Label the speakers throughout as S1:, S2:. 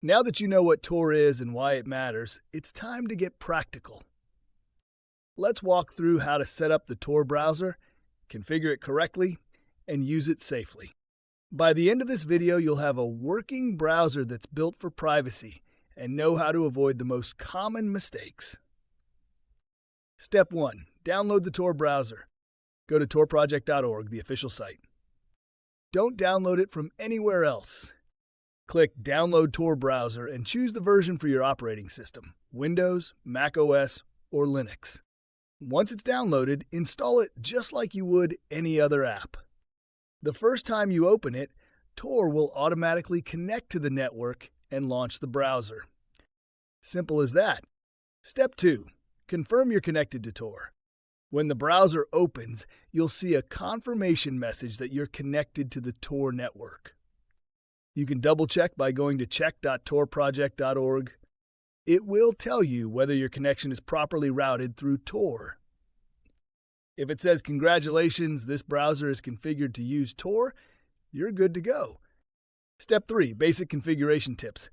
S1: Now that you know what Tor is and why it matters, it's time to get practical. Let's walk through how to set up the Tor browser, configure it correctly, and use it safely. By the end of this video, you'll have a working browser that's built for privacy and know how to avoid the most common mistakes. Step 1. Download the Tor browser. Go to torproject.org, the official site. Don't download it from anywhere else. Click Download Tor Browser and choose the version for your operating system, Windows, Mac OS, or Linux. Once it's downloaded, install it just like you would any other app. The first time you open it, Tor will automatically connect to the network and launch the browser. Simple as that. Step 2. Confirm you're connected to Tor. When the browser opens, you'll see a confirmation message that you're connected to the Tor network. You can double-check by going to check.torproject.org. It will tell you whether your connection is properly routed through Tor. If it says, "Congratulations, this browser is configured to use Tor," you're good to go. Step 3. Basic configuration tips.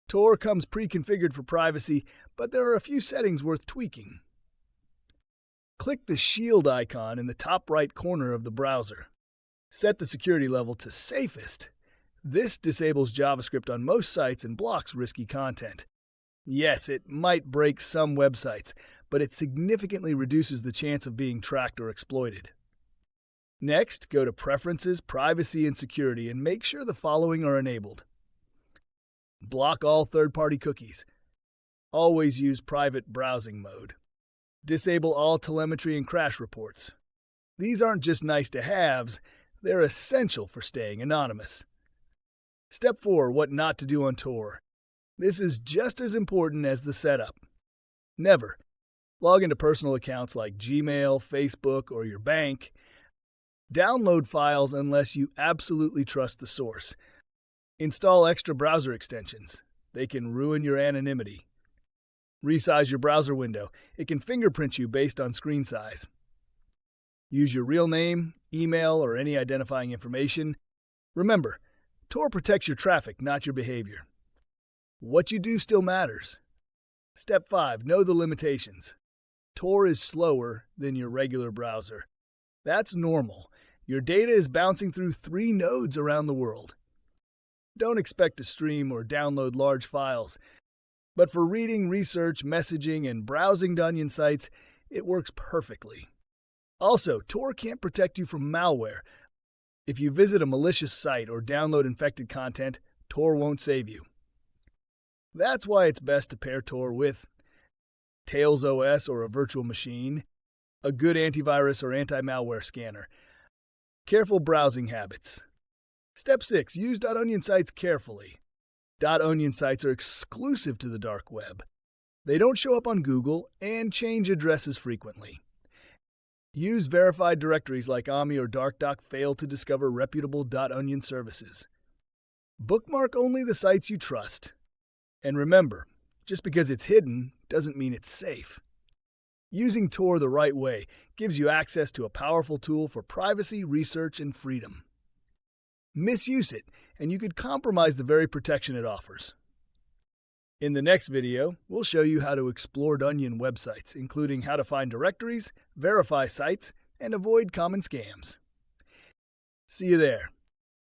S1: Tor comes pre-configured for privacy, but there are a few settings worth tweaking. Click the shield icon in the top right corner of the browser. Set the security level to safest. This disables JavaScript on most sites and blocks risky content. Yes, it might break some websites, but it significantly reduces the chance of being tracked or exploited. Next, go to Preferences, Privacy, and Security and make sure the following are enabled. Block all third-party cookies. Always use private browsing mode. Disable all telemetry and crash reports. These aren't just nice-to-haves, they're essential for staying anonymous. Step 4. What not to do on Tor. This is just as important as the setup. Never log into personal accounts like Gmail, Facebook, or your bank. Download files unless you absolutely trust the source. Install extra browser extensions. They can ruin your anonymity. Resize your browser window. It can fingerprint you based on screen size. Use your real name, email, or any identifying information. Remember, Tor protects your traffic, not your behavior. What you do still matters. Step 5. Know the limitations. Tor is slower than your regular browser. That's normal. Your data is bouncing through 3 nodes around the world. Don't expect to stream or download large files. But for reading, research, messaging, and browsing to Onion sites, it works perfectly. Also, Tor can't protect you from malware. If you visit a malicious site or download infected content, Tor won't save you. That's why it's best to pair Tor with Tails OS or a virtual machine, a good antivirus or anti-malware scanner, careful browsing habits. Step 6. Use .onion sites carefully. .onion sites are exclusive to the dark web. They don't show up on Google and change addresses frequently. Use verified directories like Ami or DarkDoc fail to discover reputable .onion services. Bookmark only the sites you trust. And remember, just because it's hidden doesn't mean it's safe. Using Tor the right way gives you access to a powerful tool for privacy, research, and freedom. Misuse it, and you could compromise the very protection it offers. In the next video, we'll show you how to explore Onion websites, including how to find directories, verify sites, and avoid common scams. See you there.